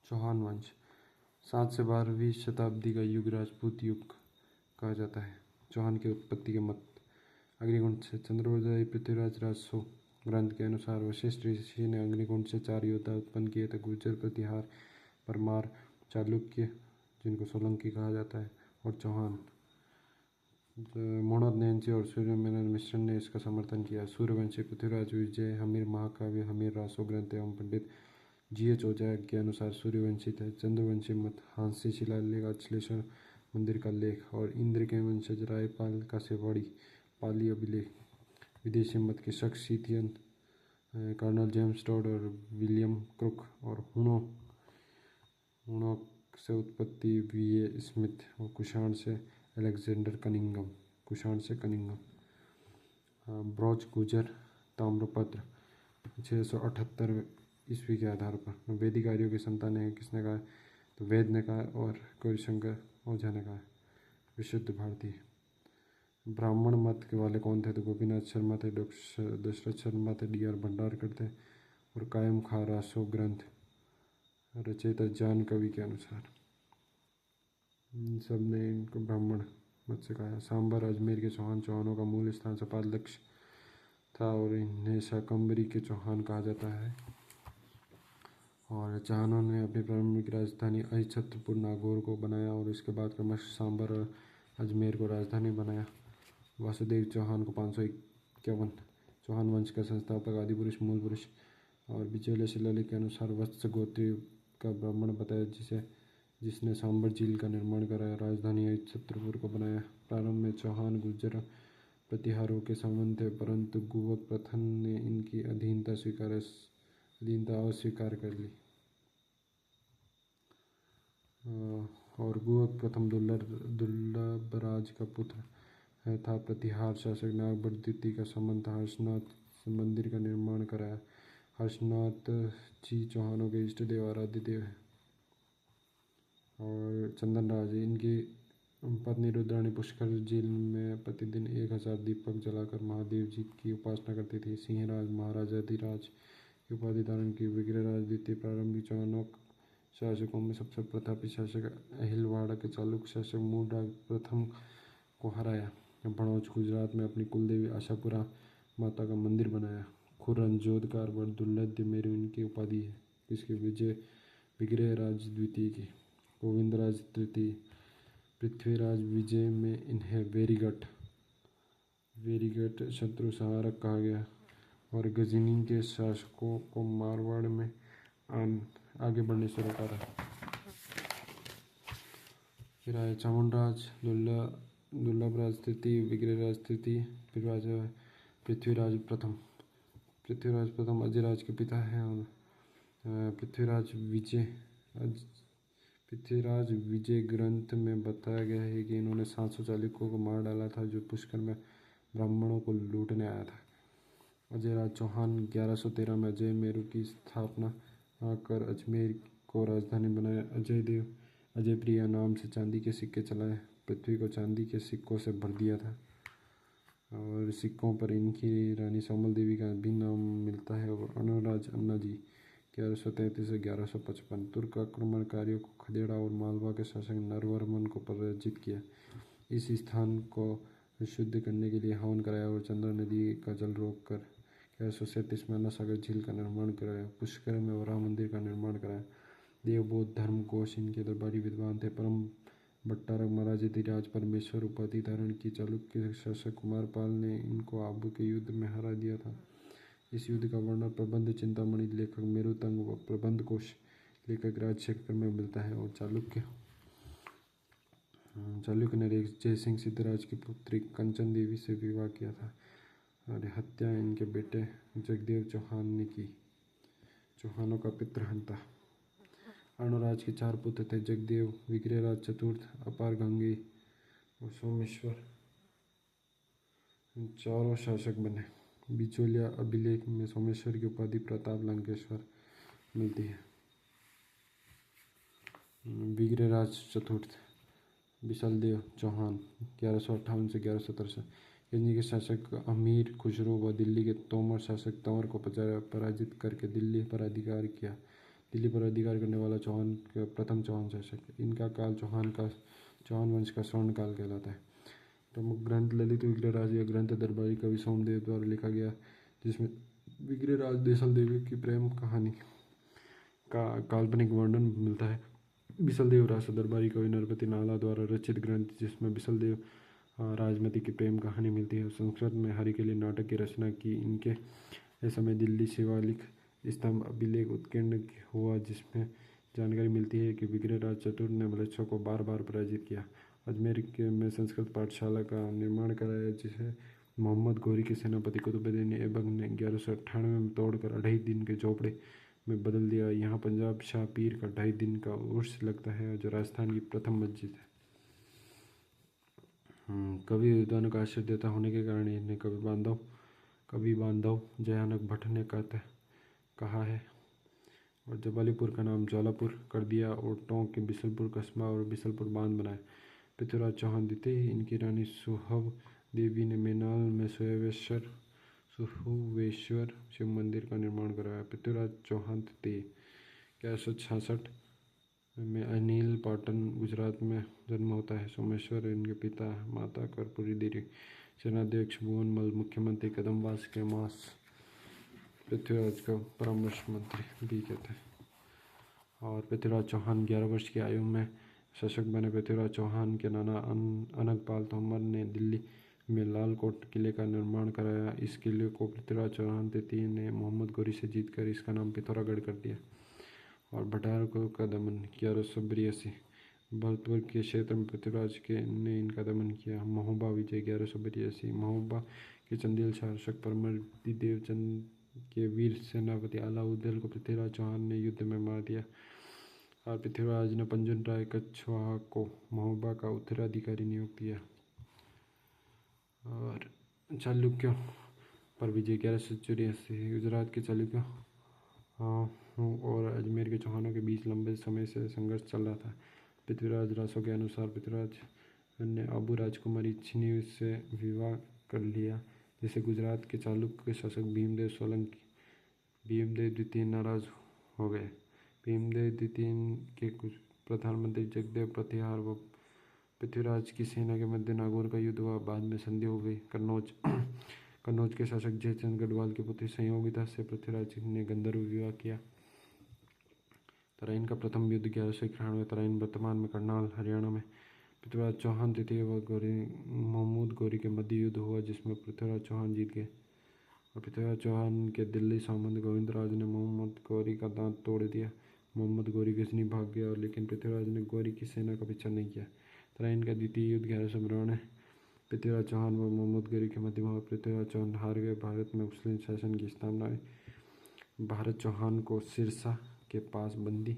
चौहान वंश 7 से 12वीं शताब्दी का युग राजपूत युग कहा जाता है। चौहान की उत्पत्ति के मत अग्निकुंड से। चंद्रोदय पृथ्वीराज राजसो ग्रंथ के अनुसार वशिष्ठ ऋषि ने अग्निकुंड से 4 योद्धा उत्पन्न किए थे। गुर्जर, प्रतिहार, परमार, चालुक्य जिनको सोलंकी कहा जाता है और चौहान। मोनोदनेंसी और सूर्यमेनन मिश्रण ने इसका समर्थन किया। सूर्यवंशी पृथ्वीराज विजय, हमीर महाकाव्य, हमीर रासो ग्रंथ एवं पंडित GH ओझा के अनुसार सूर्यवंशी थे। चंद्रवंशी मत हांसी शिलालेख, अचलेश्वर मंदिर का लेख और इंद्र के वंशज रायपाल का सेवाड़ी पाली अभिलेख। विदेशी मत के शख्स सीथियन, कर्नल जेम्स टॉड और विलियम क्रुक और हुणो से उत्पत्ति VA स्मिथ और कुषाण से अलेक्जेंडर कनिंगम। ब्रॉच गुजर ताम्रपत्र 678 ईस्वी के आधार पर। वैदिक आर्यों की संतान है, किसने कहा? तो वेद ने कहा और गौरीशंकर ओझा ने कहा। विशुद्ध भारतीय। ब्राह्मण मत के वाले कौन थे? तो गोपीनाथ शर्मा थे, दशरथ शर्मा थे, DR भंडारकर थे और कायम खा रासो ग्रंथ रचयिता जान कवि के अनुसार। सब ने इनको ब्राह्मण मत से कहा। सांबर अजमेर के चौहानों का मूल स्थान सपाट लक्ष्य था और इन्हें शाकंभरी के चौहान कहा जाता है। और चौहानों ने अपनी प्रारंभिक राजधानी अहिछत्रपुर नागौर को बनाया और इसके बाद क्रमशः सांबर और अजमेर को राजधानी बनाया। वासुदेव चौहान को 551 चौहान वंश का संस्थापक, आदि पुरुष, मूल पुरुष और बिचौलिया शिलालेख के अनुसार वत्स गोत्रीय का ब्राह्मण बताया जिसने सांबर झील का निर्माण कराया, राजधानी अहिछत्रपुर को बनाया। प्रारंभ में चौहान गुर्जर प्रतिहारों के संबंध थे, परंतु गुवक प्रथम ने इनकी अधीनता अस्वीकार कर ली और गुवक प्रथम दुर्लभराज का पुत्र था। प्रतिहार शासक नागभट्ट द्वितीय का संबंध था। हर्षनाथ मंदिर का निर्माण कराया। हर्षनाथ जी चौहानों के इष्ट देव आराध्य देव हैं। और चंदन राज, इनकी पत्नी रुद्राणी पुष्कर झील में प्रतिदिन 1000 दीपक जलाकर महादेव जी की उपासना करती थी। सिंहराज, महाराजाधिराज की उपाधि धारण की। विग्रहराज द्वितीय प्रारंभिक चौहानों शासकों में सबसे प्रतापी शासक, अहिलवाड़ा के चालुक्य शासक मूलराज प्रथम को हराया। भड़ौच गुजरात में अपनी कुलदेवी आशापुरा माता का मंदिर बनाया। खुर्रम जोधकार व दुर्लभ मेरू इनकी उपाधि है। इसके विग्रहराज द्वितीय की। गोविंदराज तृतीय पृथ्वीराज विजय में इन्हें वेरीगढ़ शत्रु संहारक कहा गया और गजनी के शासकों को मारवाड़ में आगे बढ़ने से रोका था। फिर आए चामुंडराज, दुर्लभराज तृतीय, विग्रहराज तृतीय, पृथ्वीराज प्रथम अजयराज के पिता हैं और पृथ्वीराज विजय ग्रंथ में बताया गया है कि इन्होंने 700 चालुक्यों को मार डाला था जो पुष्कर में ब्राह्मणों को लूटने आया था। अजयराज चौहान 1113 में अजय मेरू की स्थापना कर अजमेर को राजधानी बनाया। अजय प्रिया नाम से चांदी के सिक्के चलाए। पृथ्वी को चांदी के सिक्कों से भर दिया था और सिक्कों पर इनकी रानी सोमल देवी का भी नाम मिलता है। और अनुराज अन्ना जी 1133 से 1155 तुर्क आक्रमणकारियों को खदेड़ा और मालवा के शासक नरवर्मन को पराजित किया। इस स्थान को शुद्ध करने के लिए हवन कराया और चंद्रा नदी का जल रोककर 1137 में अन्ना सागर झील का निर्माण कराया। पुष्कर में वराह मंदिर का निर्माण कराया। देवबोध धर्म घोष इनके दरबारी विद्वान थे। परम भट्टारक महाराजाधिराज परमेश्वर उपाधि धारण की। चालुक्य शासक कुमारपाल ने इनको आबू के युद्ध में हरा दिया था। इस युद्ध का वर्णन प्रबंध चिंतामणि लेखक मेरुतंग व प्रबंध कोश लेखक राजशेखर में मिलता है। और चालुक्य ने जयसिंह सिद्धराज की पुत्री कंचन देवी से विवाह किया था और हत्या इनके बेटे जगदेव चौहान ने की। चौहानों का पितृहंता। अर्णोराज के 4 पुत्र थे, जगदेव, विग्रहराज चतुर्थ, अपार गंगे और सोमेश्वर। चारों शासक बने। बिचौलिया अभिलेख में सोमेश्वर की उपाधि प्रताप लंकेश्वर मिलती है। विग्रहराज चतुर्थ विशालदेव चौहान 1158 से 1163। गजनी के शासक अमीर खुसरो व दिल्ली के तोमर शासक तंवर को पराजित करके दिल्ली पर अधिकार किया। दिल्ली पर अधिकार करने वाला प्रथम चौहान शासक। इनका काल चौहान वंश का स्वर्ण काल कहलाता है। प्रमुख ग्रंथ ललित विग्रहराज यह ग्रंथ दरबारी कवि सोमदेव द्वारा लिखा गया, जिसमें विग्रहराज देसल देवी की प्रेम कहानी का काल्पनिक वर्णन मिलता है। बिसल देव राज दरबारी कवि नरपति नाला द्वारा रचित ग्रंथ, जिसमें बिसल देव राजमती की प्रेम कहानी मिलती है। संस्कृत में हरिकेली नाटक की रचना की इनके इस समय दिल्ली शिवालिक स्तंभ अभिलेख उत्कीर्ण हुआ, जिसमें जानकारी मिलती है कि विग्रहराज चतुर्थ ने म्लेच्छों को बार बार पराजित किया। अजमेर में संस्कृत पाठशाला का निर्माण कराया, जिसे मोहम्मद घोरी के सेनापति कुतुबुद्दीन ऐबक ने 1198 में तोड़कर 2.5 दिन के झोपड़े में बदल दिया। यहाँ पंजाब शाह पीर का 2.5 दिन का उर्स लगता है, जो राजस्थान की प्रथम मस्जिद है। कवि विद्वानों का आश्रय देता होने के कारण इन्हें कवि बांधव जयानक भट्ट ने कहा है। और जबालीपुर का नाम ज्वालापुर कर दिया और टोंक के बिसलपुर कस्बा और बिसलपुर बांध बनाया। पृथ्वीराज चौहान द्वितीय, इनकी रानी सुहव देवी ने मेनाल में सुहुवेश्वर शिव मंदिर का निर्माण करवाया। पृथ्वीराज चौहान तृतीय 1166 में अनिल पाटन गुजरात में जन्म होता है। सोमेश्वर इनके पिता, माता कर्पूरी देवी सेनाध्यक्ष भुवनमल मुख्यमंत्री कदमवास के मास पृथ्वीराज का परामर्श मंत्री भी कहते हैं। और पृथ्वीराज चौहान 11 वर्ष की आयु में शासक बने। पृथ्वीराज चौहान के नाना अनंगपाल तोमर ने दिल्ली में लालकोट किले का निर्माण कराया। इस किले को पृथ्वीराज चौहान तृतीय ने मोहम्मद घोरी से जीतकर इसका नाम पिथौरागढ़ कर दिया। और भटारकों का दमन 1182, भरतपुर के क्षेत्र में पृथ्वीराज ने इनका दमन किया। महोबा विजय 1182, महोबा के चंदेल शासक परमदिदेव चंद के वीर सेनापति अलाउद्दीन को पृथ्वीराज चौहान ने युद्ध में मार दिया। और पृथ्वीराज ने पंजुन राय कछवाहा को महोबा का उत्तराधिकारी नियुक्त किया। और चालुक्यों पर विजय 1184, गुजरात के चालुक्यों और अजमेर के चौहानों के बीच लंबे समय से संघर्ष चल रहा था। पृथ्वीराज रासो के अनुसार पृथ्वीराज ने आबू राजकुमारी छिनी से विवाह कर लिया, जिससे गुजरात के चालुक्य शासक भीमदेव द्वितीय नाराज हो गए। भीमदेव द्वितीय के कुछ प्रधानमंत्री जगदेव प्रतिहार व पृथ्वीराज की सेना के मध्य नागौर का युद्ध हुआ। बाद में संधि हो गई। कन्नौज के शासक जयचंद गढ़वाल की पुत्री संयोगिता से पृथ्वीराज ने गंधर्व विवाह किया। तराइन का प्रथम युद्ध 1191, तराइन वर्तमान में करनाल हरियाणा में पृथ्वीराज चौहान तृतीय व महमूद गौरी के मध्य युद्ध हुआ, जिसमें पृथ्वीराज चौहान जीत गए। और पृथ्वीराज चौहान के दिल्ली सामंत गोविंदराज ने मोहम्मद गौरी का दांत तोड़ दिया। मोहम्मद गौरी गजनी भाग गया, और लेकिन पृथ्वीराज ने गौरी की सेना का पीछा नहीं किया। तराइन का द्वितीय युद्ध 1192 पृथ्वीराज चौहान व मोहम्मद गौरी के मध्य हुआ। पृथ्वीराज चौहान हार गए। भारत में मुस्लिम शासन की स्थापना हुई। भारत चौहान को सिरसा के पास बंदी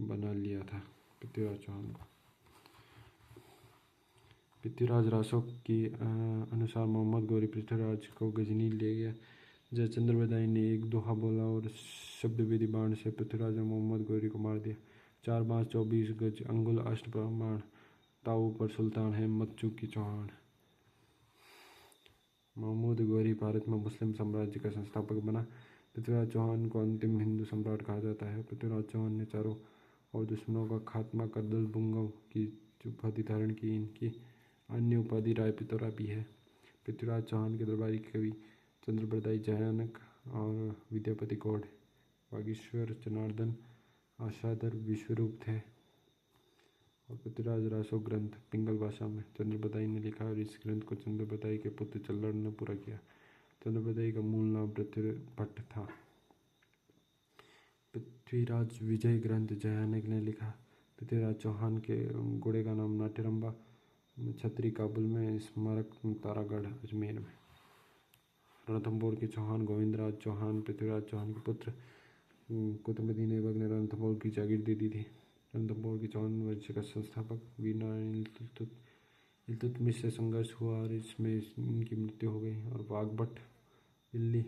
बना लिया था। पृथ्वीराज चौहान को पृथ्वीराज रासो की अनुसार मोहम्मद गौरी पृथ्वीराज को गजनी ले गया। जयचंद्र बदाई ने एक दोहा बोला और शब्दवेदी बाण से पृथ्वीराज ने मोहम्मद गौरी को मार दिया। 4 बांस 24 गज अंगुल अष्ट प्रमाण, ताऊ पर सुल्तान है मत चूकी चौहान। महमूद गौरी भारत में मुस्लिम साम्राज्य का संस्थापक बना। पृथ्वीराज चौहान को अंतिम हिंदू सम्राट कहा जाता है। पृथ्वीराज चौहान ने चारों और दुश्मनों का खात्मा कर दल बुंगव की उपाधि धारण की। इनकी अन्य उपाधि रायपितौरा भी है। पृथ्वीराज चौहान के दरबारी कवि चंद्रबरदाई जयानक और विद्यापति गौड़, वागीश्वर जनार्दन, आशाधर विश्वरूप थे। और पृथ्वीराज रासो ग्रंथ पिंगल भाषा में चंद्रबरदाई ने लिखा, और इस ग्रंथ को चंद्रबरदाई के पुत्र चल्लड़ ने पूरा किया। चंद्रबरदाई का मूल नाम पृथ्वीभट्ट था। पृथ्वीराज विजय ग्रंथ जयानक ने लिखा। पृथ्वीराज चौहान के घोड़े का नाम नाट्यरंबा, छतरी काबुल में, स्मारक तारागढ़ अजमेर में। रणथंभौर के चौहान गोविंदराज चौहान पृथ्वीराज चौहान के पुत्र कुतुबुद्दीन ऐबक ने रणथंभौर की जागीर दे दी थी। रणथंभौर के चौहान वंश का संस्थापक वीरनारायण इल्तुतमिश से संघर्ष हुआ और इसमें इनकी मृत्यु हो गई। और वाघभट्ट दिल्ली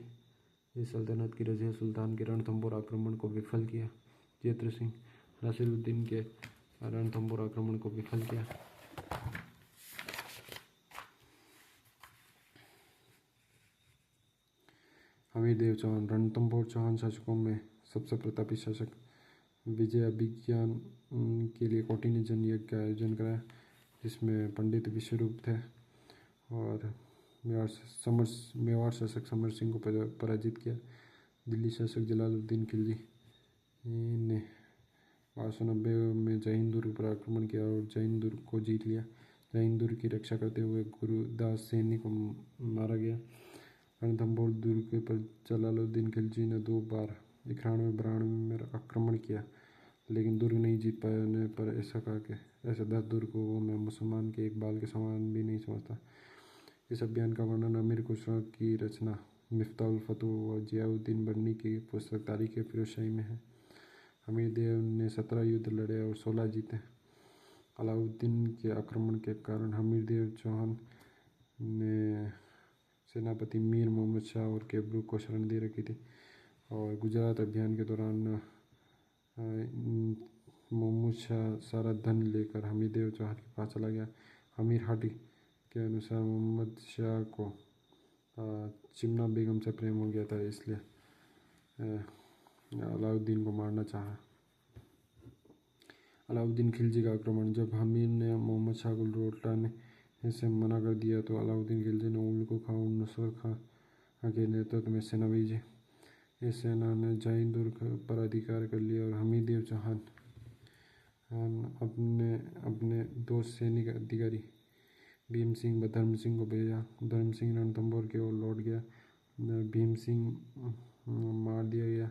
इस सल्तनत की रजिया सुल्तान के रणथंभौर आक्रमण को विफल किया। जेत्र सिंह नासिरुद्दीन के रणथंभौर आक्रमण को विफल किया। हमीरदेव चौहान रणथंभौर चौहान शासकों में सबसे प्रतापी शासक विजय अभिज्ञान के लिए कौटिन्य जन यज्ञ का आयोजन कराया, जिसमें पंडित विश्वरूप थे और मेवाड़ शासक समर सिंह को पराजित किया। दिल्ली शासक जलालुद्दीन खिलजी ने 1290 में जैन दुर्ग पर आक्रमण किया और जैन दुर्ग को जीत लिया। जैन दुर्ग की रक्षा करते हुए गुरुदास सैनी को मारा गया। रणथंभौर दुर्ग पर जलालुद्दीन खिलजी ने 2 बार 91-92 में आक्रमण किया, लेकिन दुर्ग नहीं जीत पाने पर ऐसा कहा कि ऐसे 10 दुर्गों को मैं मुसलमान के एक बाल के समान भी नहीं समझता। इस अभियान का वर्णन अमीर खुसरो की रचना मिफ्ताहुल फतूह व जियाउद्दीन बर्नी की पुस्तक तारीख फिरोजशाही में है। अमीर देव ने 17 युद्ध लड़े और 16 जीते। अलाउद्दीन के आक्रमण के कारण हमीर देव चौहान ने सेनापति मीर मोहम्मद शाह और केबरू को शरण दे रखी थी और गुजरात अभियान के दौरान मोहम्मद शाह सारा धन लेकर हमीर देव चौहान के पास चला गया। हमीर हाटी के अनुसार मोहम्मद शाह को चिमना बेगम से प्रेम हो गया था, इसलिए अलाउद्दीन को मारना चाहा। अलाउद्दीन खिलजी का आक्रमण। जब हमीर ने मोहम्मद शाह को लौटाने से मना कर दिया तो अलाउद्दीन खिलजी ने उल्गू खां और नुसरत खां के नेतृत्व में सेना भेजी। इस सेना ने जैन दुर्ग पर अधिकार कर लिया और हमीर देव चौहान अपने 2 सैनिक अधिकारी भीम सिंह व धर्म सिंह को भेजा। धर्म सिंह रणथंभौर की ओर लौट गया। भीम सिंह मार दिया गया।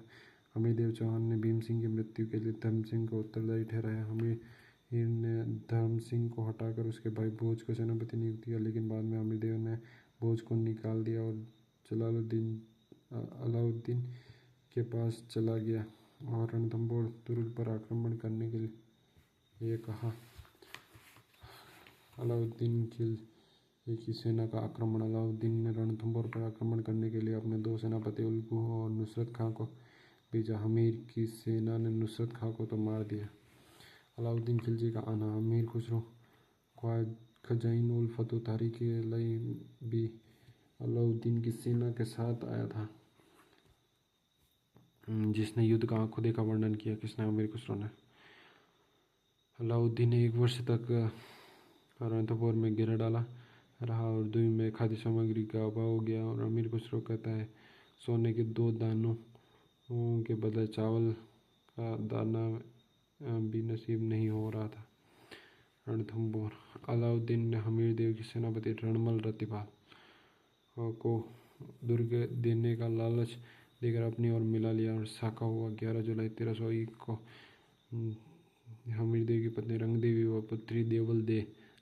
हमीर देव चौहान ने भीम सिंह की मृत्यु के लिए धर्म सिंह को उत्तरदायी ठहराया। हमीर ने धर्म सिंह को हटाकर उसके भाई भोज को सेनापति नियुक्त किया, लेकिन बाद में हमीर देव ने भोज को निकाल दिया और अलाउद्दीन के पास चला गया और रणथंभौर दुर्ग पर आक्रमण करने के लिए कहा। अलाउद्दीन खिलजी की सेना का आक्रमण। अलाउद्दीन ने रणथंभौर पर आक्रमण करने के लिए अपने 2 सेनापति उल्गू और नुसरत खां को भेजा। हमीर की सेना ने नुसरत खां को तो मार दिया। अलाउद्दीन खिलजी का आना। अमीर खुसरो ख्वाजा उल फतूह तारीख लई भी अलाउद्दीन की सेना के साथ आया था, जिसने युद्ध का आंखों देखा वर्णन किया। किसने? अमीर खुसरो ने। अलाउद्दीन ने 1 वर्ष तक रणथंभौर में घेरा डाला रहा और दुई में खाद्य सामग्री का अभाव हो गया और अमीर खुसरो कहता है सोने के 2 दानों के बदले चावल का दाना भी नसीब नहीं हो रहा था। रणथंभौर। अलाउद्दीन ने हमीर देव की सेनापति रणमल रतिपाल को दुर्ग देने का लालच देकर अपनी ओर मिला लिया और साका हुआ। 11 जुलाई 1301 को हमीर देव की पत्नी रंगदेवी व पुत्री देवल दे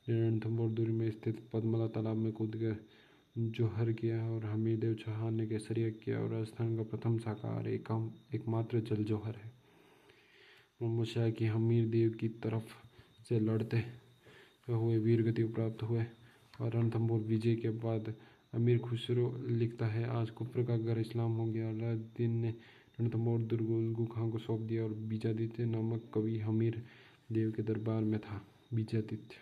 ने रणथंभौर दुर्ग में स्थित पद्मला तालाब में कूदकर जौहर किया और हमीर देव चौहान ने केसरिया किया और राजस्थान का प्रथम शाकाहार एकमात्र जल जौहर है। मोहम्मद शाह की हमीर देव की तरफ से लड़ते हुए वीरगति प्राप्त हुए और रणथंभौर विजय के बाद अमीर खुसरो लिखता है आज कुफ्र का घर इस्लाम हो गया। अलाउद्दीन ने रणथंभौर दुर्ग उल्गू खां को सौंप दिया और बीजादित्य नामक कवि हमीर देव के दरबार में था। बीजादित्य।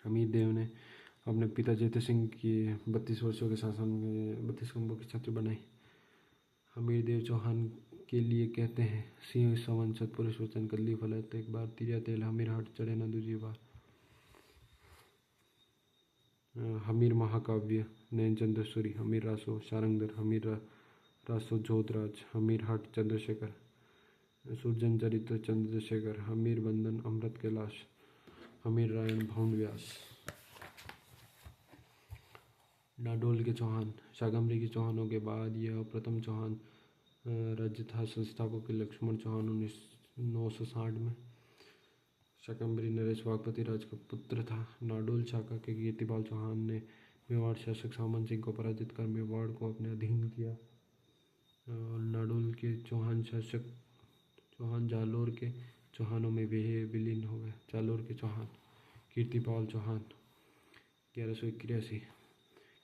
हमीर देव ने अपने पिता जैते सिंह की 32 वर्षों के शासन में 32 कुंभों की छत्र बनाई। हमीर देव चौहान के लिए कहते हैं सिंह सवन सतपुरुष वचन कल्ली फलत एक बार तिरिया तेल हमीर हाट चढ़े न दूजी बार। हमीर महाकाव्य नयन चंद्रसूरी हमीर रासो शारंगधर हमीर रासो जोधराज हमीर हाट चंद्रशेखर सुरजन चरित्र चंद्रशेखर हमीर बंधन अमृत कैलाश हमीर रायण भौंड व्यास। नाडोल के चौहान। शाकंभरी के चौहानों के बाद यह प्रथम चौहान राज्य था। संस्थापक लक्ष्मण चौहान 1960 में। शाकंभरी नरेश वाघपति राज का पुत्र था। नाडोल शाखा के कीर्तिपाल चौहान ने मेवाड़ शासक सामन सिंह को पराजित कर मेवाड़ को अपने अधीन किया। नाडोल के चौहान शासक चौहान जालोर के चौहानों में विलीन हो गए। जालोर के चौहान। कीर्तिपाल चौहान 1181।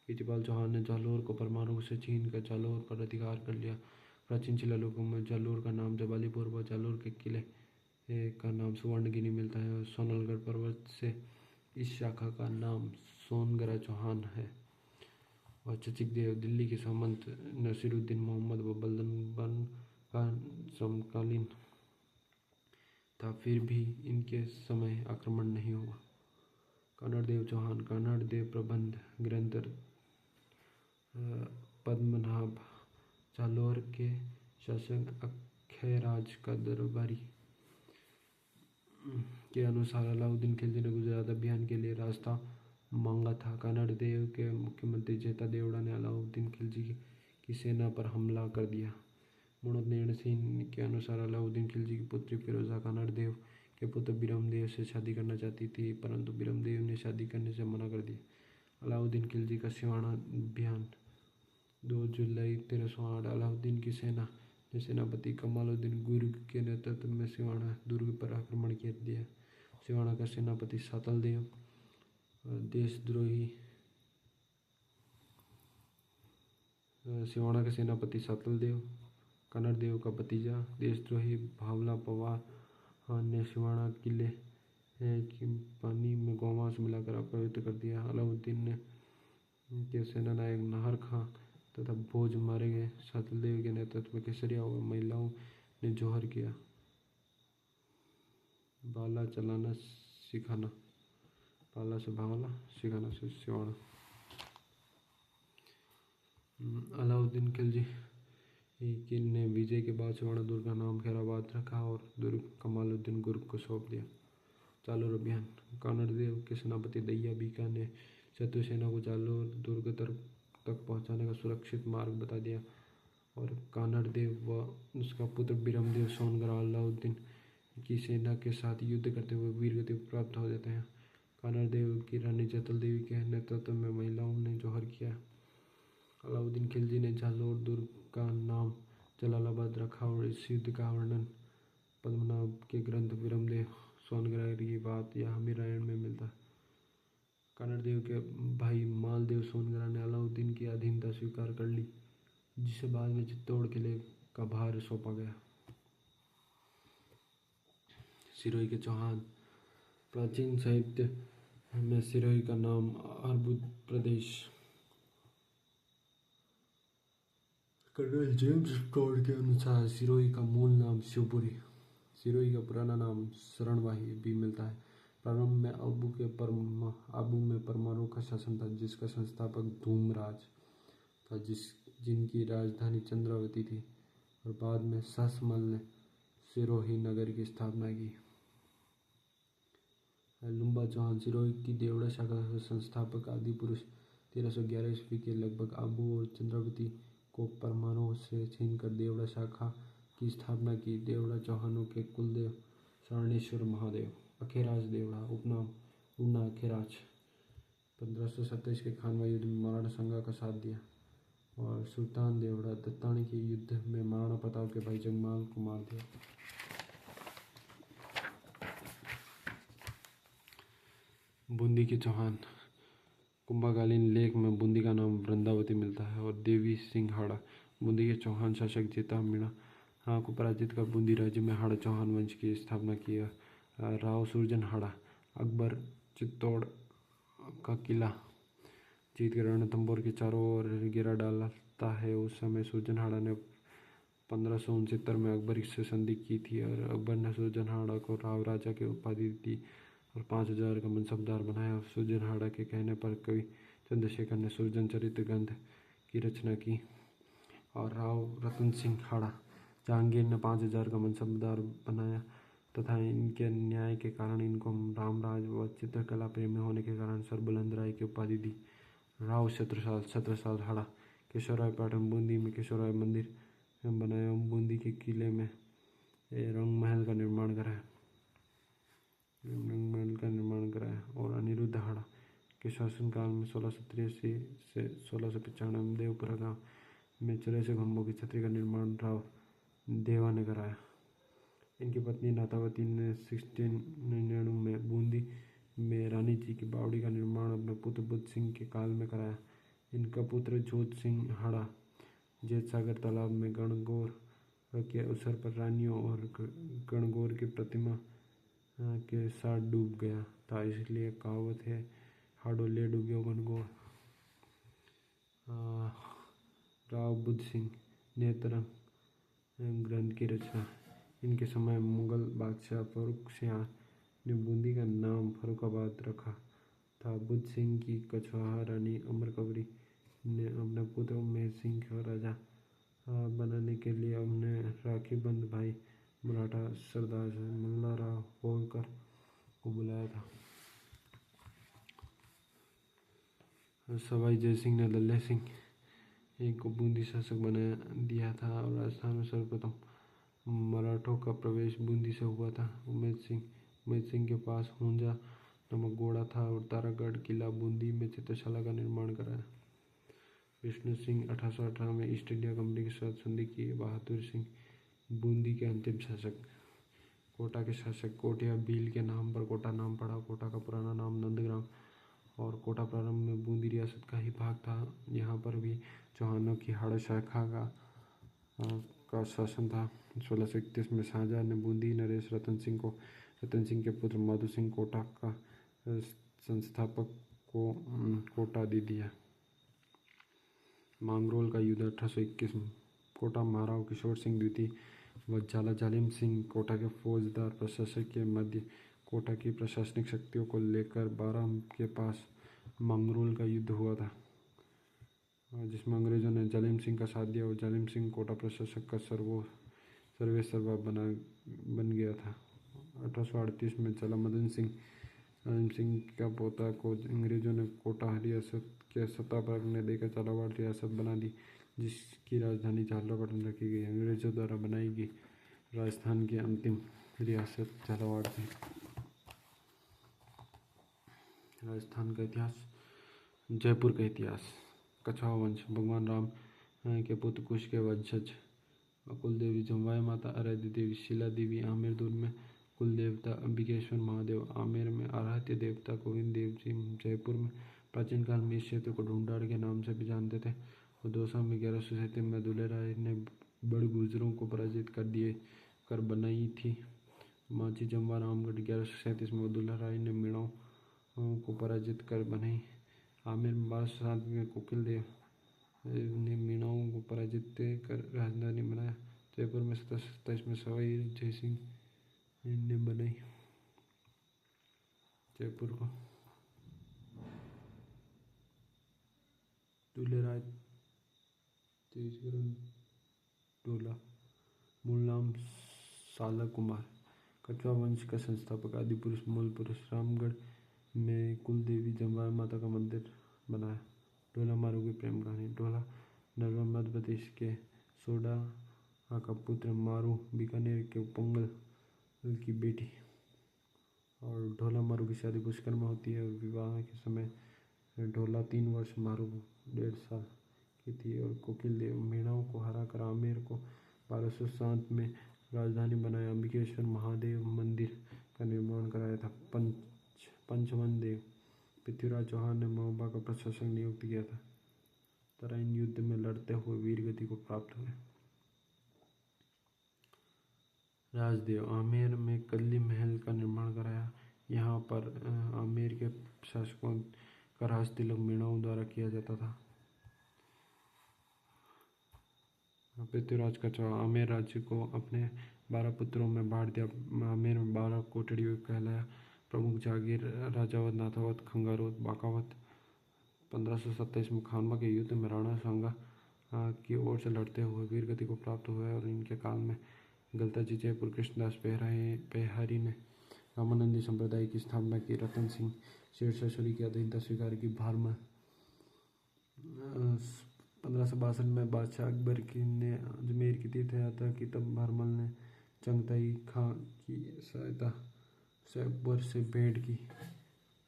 कीर्तिपाल चौहान ने जालोर को परमाणु से छीन कर जालोर पर अधिकार कर लिया। प्राचीन शिलालेखों में जालोर का नाम जबालीपुर व जालोर के किले का नाम सुवर्णगिरी मिलता है और सोनलगढ़ पर्वत से इस शाखा का नाम सोनगरा चौहान है। और चचिक देव दिल्ली के सामंत नसीरुद्दीन मोहम्मद बल्दन का समकालीन था, फिर भी इनके समय आक्रमण नहीं हुआ। कन्नड़ देव चौहान कन्नड़ देव प्रबंध ग्रंथ पद्मनाभ जालोर के शासक अक्षयराज का दरबारी के अनुसार अलाउद्दीन खिलजी ने गुजरात अभियान के लिए रास्ता मांगा था। कन्नड़ देव के मुख्यमंत्री जेता देवड़ा ने अलाउद्दीन खिलजी की सेना पर हमला कर दिया। मनोनयन सिंह के अनुसार अलाउद्दीन खिलजी की पुत्री फिरोजा कन्नड़ देव के पुत्र बिरमदेव से शादी करना चाहती थी, परंतु बिरमदेव ने शादी करने से मना कर दिया। अलाउद्दीन खिलजी का सिवाना अभियान 2 जुलाई 1308 अलाउद्दीन की सेना ने सेनापति कमालुद्दीन गुर्ग के नेतृत्व में सिवाना दुर्ग पर आक्रमण कर दिया। सिवाना का सेनापति सातल देव देशद्रोही सिवाना के सेनापति सातल देव कन्नड़ देव का भतीजा देशद्रोही भावला पवार ने सिवाना किले की पानी में गौमांस मिलाकर अपवित्र कर दिया। अलाउद्दीन ने के सेनानायक नाहर खां तथा भोज मारे गए। सातल देव के नेतृत्व में केसरिया और महिलाओं ने जोहर किया। बाला चलाना सिखाना बाला से भावला सिखाना से सिवाना। अलाउद्दीन खिलजी ने विजय के बाद सिवाना दुर्ग का नाम खैराबाद रखा और दुर्ग कमालुद्दीन गुर्ग को सौंप दिया। जालोर अभियान कन्नड़ देव के सेनापति दहिया बीका ने शत्रु सेना को जालोर दुर्ग तक पहुंचाने का सुरक्षित मार्ग बता दिया और कन्नड़ देव व उसका पुत्र बिरमदेव सोनगरा अलाउद्दीन की सेना के साथ युद्ध करते हुए वीरगति प्राप्त हो जाते हैं। कन्नड़ देव की रानी जतल देवी के नेतृत्व में महिलाओं ने जोहर किया। अलाउद्दीन खिलजी ने जालोर दुर्ग का नाम जलालाबाद रखा और इस युद्ध का वर्णन पद्मनाभ के ग्रंथ बिरमदेव सोनगरा की बात या हमीर रायण में मिलता है। कन्नड़ देव के भाई मालदेव सोनगरा ने अलाउद्दीन की अधीनता स्वीकार कर ली, जिसे बाद में चित्तौड़ किले का भार सौंपा गया। सिरोही के चौहान प्राचीन साहित्य में सिरोही का नाम अर्बुद प्रदेश कर्नल जेम्स टॉड के अनुसार सिरोही का मूल नाम शिवपुरी। सिरोही का पुराना नाम शरणवाही भी मिलता है। प्रारंभ में आबू में परमारों का शासन था, जिसका संस्थापक धूमराज था, जिनकी राजधानी चंद्रावती थी, और बाद में सहसमल ने सिरोही नगर की स्थापना की। लुम्बा चौहान सिरोही की देवड़ा शाखा के संस्थापक आदि पुरुष 1311 ईस्वी के लगभग आबू और चंद्रावती को परमारों से छीनकर देवड़ा शाखा की स्थापना की। देवड़ा चौहानों के कुलदेव शरणेश्वर महादेव अखेराज देवड़ा उपनाम उड़ना अखेराज 1527 के खानवा युद्ध में महाराणा संगा का साथ दिया और सुल्तान देवड़ा दत्तानी के युद्ध में महाराणा प्रताप के भाई जगमाल को मार दिया। बूंदी के चौहान कुंभाकालीन लेख में बूंदी का नाम वृंदावती मिलता है और देवी सिंह-हाड़ा बूंदी के चौहान शासक जेता मीणा को पराजित कर बूंदी राज्य में हाड़ा चौहान वंश की स्थापना की। राव सुरजन हाड़ा अकबर चित्तौड़ का किला जीतकर रणथंभौर के चारों ओर घेरा डालता है। उस समय सुरजनहाड़ा ने 1569 में अकबर से संधि की थी और अकबर ने सुरजनहाड़ा को राव राजा की उपाधि दी और 5000 का मनसबदार बनाया। सुरजनहाड़ा के कहने पर कवि चंद्रशेखर ने सुरजन चरित्र ग्रंथ की रचना की और राव रतन सिंह हाड़ा जहांगीर ने 5000 का मनसबदार बनाया तथा इनके न्याय के कारण इनको रामराज व चित्रकला प्रेमी होने के कारण सरबुलंद राय की उपाधि दी। राव छत्रसाल हाड़ा केशवराय पाटन बूंदी में केशवराय मंदिर बनाया। बूंदी के किले में रंग महल का निर्माण कराया और अनिरुद्ध हाड़ा के शासनकाल में 1683 से 1695 में देवपुरा गांव में 84 खंभों की छतरी का निर्माण राव देवा ने कराया। इनकी पत्नी नाथावती ने 1699 में बूंदी में रानी जी की बावड़ी का निर्माण अपने पुत्र बुद्ध सिंह के काल में कराया। इनका पुत्र जोत सिंह हाड़ा जेत सागर तालाब में गणगौर के अवसर पर रानियों और गणगौर की प्रतिमा के साथ डूब गया था, इसलिए कहावत है हाड़ो ले डूबियो गणगौर। राव बुद्ध सिंह नेत्रंग ग्रंथ की रचना। इनके समय मुगल बादशाह फर्रुख शाह ने बूंदी का नाम फर्रुखाबाद रखा था। बुद्ध सिंह की कछवाहा रानी अमरकवरी ने अपने पुत्र उमेर सिंह को राजा बनाने के लिए अपने राखी बंद भाई मराठा सरदार मल्हारराव होळकर को बुलाया था। सवाई जय सिंह ने लल्ले सिंह को बूंदी शासक बना दिया था और राजस्थान में सर्वप्रथम मराठों का प्रवेश बूंदी से हुआ था। उमेद सिंह के पास हुंजा नमक घोड़ा था और तारागढ़ किला बूंदी में चित्रशाला का निर्माण कराया। विष्णु सिंह 1818 में ईस्ट इंडिया कंपनी के साथ संधि की। बहादुर सिंह बूंदी के अंतिम शासक। कोटा के शासक। कोटिया भील के नाम पर कोटा नाम पड़ा। कोटा का पुराना नाम नंदग्राम और कोटा प्रारंभ में बूंदी रियासत का ही भाग था। यहाँ पर भी चौहानों की हाड़ शाखा का शासन था। 1631 में शाहजहाँ ने बूंदी नरेश रतन सिंह के पुत्र माधो सिंह कोटा का संस्थापक को कोटा दे दिया। मांगरोल का युद्ध 1821 में। कोटा महाराव किशोर सिंह द्वितीय व झाला जालिम सिंह कोटा के फौजदार प्रशासक के मध्य कोटा की प्रशासनिक शक्तियों को लेकर बाराम के पास मांगरोल का युद्ध हुआ था, जिसमें अंग्रेजों ने जालिम सिंह का साथ दिया और जालिम सिंह कोटा प्रशासक का सर्वेसर्वा बन गया था। 1838 में झाला मदन सिंह जालिम सिंह का पोता को अंग्रेजों ने कोटा रियासत के सत्ता पर रखने देकर झालावाड़ रियासत बना दी, जिसकी राजधानी झालरापाटन रखी गई। अंग्रेजों द्वारा बनाई गई राजस्थान की अंतिम रियासत झालावाड़ थी। राजस्थान का इतिहास। जयपुर का इतिहास। कछवाहा वंश। भगवान राम के पुत्र कुश के वंशज। कुल देवी जमवाय माता, आराध्य देवी शीला देवी। आमेर दुर्ग में कुल देवता अंबिकेश्वर महादेव। आमेर में आराध्य देवता गोविंद देव जी। जयपुर में प्राचीन काल में इस क्षेत्र को ढूंढाड़ के नाम से भी जानते थे। और दौसा में 1137 में दुलेराय ने बड़ गुर्जरों को पराजित कर बनाई थी माची जमवा रामगढ़। 1137 में दुलेराय ने मीणाओं को पराजित कर बनाई। आमेर में 1207 में कोकिल देव ने मीणाओं को पराजित कर राजधानी बनाया। जयपुर में 1727 में सवाई जय सिंह ने बनाई जयपुर को। दुलेराय तेजकरण डोला। मूल नाम साला कुमार। कछवा वंश का संस्थापक। आदि पुरुष मूल पुरुष। रामगढ़ में कुल देवी जमवाय माता का मंदिर बनाया। ढोला मारू की प्रेम कहानी। ढोला नरवा मध्य प्रदेश के सोडा का पुत्र। मारू बीकानेर के पोंगल की बेटी। और ढोला मारू की शादी पुष्कर में होती है और विवाह के समय ढोला 3 वर्ष, मारू 1.5 साल की थी। और कोकिल देव मीणाओं को हराकर आमेर को 1207 में राजधानी बनाया। अंबिकेश्वर महादेव मंदिर का निर्माण कराया था। पंचवन देव। पृथ्वीराज चौहान ने महोबा का प्रशासक नियुक्त किया था। तराइन युद्ध में लड़ते हुए वीरगति को प्राप्त हुए। राजदेव। आमेर में कल्ली महल का निर्माण कराया। यहाँ पर आमेर के शासकों का राज तिलक मीणाओं द्वारा किया जाता था। पृथ्वीराज का चौहान। आमेर राज्य को अपने 12 पुत्रों में बांट दिया। आमेर में 12 कोटड़ियों कहलाया। प्रमुख जागीर राजावत, नाथावत, खंगारोत, बाकावत। 1527 में खानवा के युद्ध में राणा सांगा की ओर से लड़ते हुए वीरगति को प्राप्त हुए और इनके काल में गलताजी जयपुर कृष्णदास पेहारी ने रामानंदी संप्रदाय की स्थापना की। रतन सिंह शेरशाह की अधीनता स्वीकार की। भारमल। 1562 में बादशाह अकबर ने अजमेर की तीर्थ यात्रा की, तब भारमल ने चंगताई खां की सहायता से अकबर से भेंट की।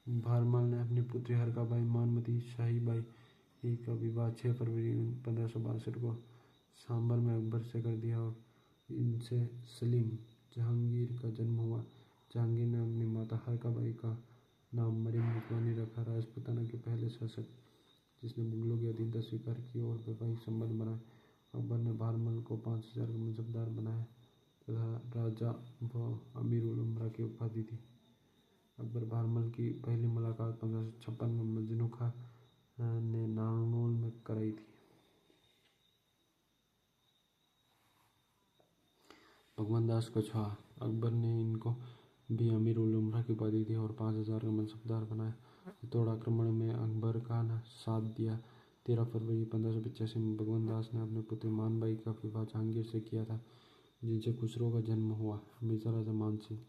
भारमल ने अपनी पुत्री हरकाबाई मानमती शाही बाई का विवाह 6 फरवरी 1562 को सांभर में अकबर से कर दिया और इनसे सलीम जहांगीर का जन्म हुआ। जहांगीर ने अपनी माता हरकाबाई का नाम मरियम उस्मानी रखा। राजपूताना के पहले शासक जिसने मुगलों की अधीनता स्वीकार की और वैवाहिक संबंध बनाए। अकबर ने भारमल को 5000 का मुजफ्फरदार बनाया तथा राजा व अमीर उल उमरा की उपाधि दी। अकबर भारमल की पहली मुलाकात 1556 में मजनू खां ने नारनौल में कराई थी। भगवान दास कुशवाहा, अकबर ने इनको भी अमीर उल उमरा की उपाधि दी और 5,000 का मनसबदार बनाया। चित्तौड़ आक्रमण में अकबर का साथ दिया। 13 फरवरी 1585 में भगवान दास ने अपने पुत्र मानबाई का विवाह जहांगीर से किया था, जिनसे खुसरो का जन्म हुआ। मिर्जा राजा मानसिंह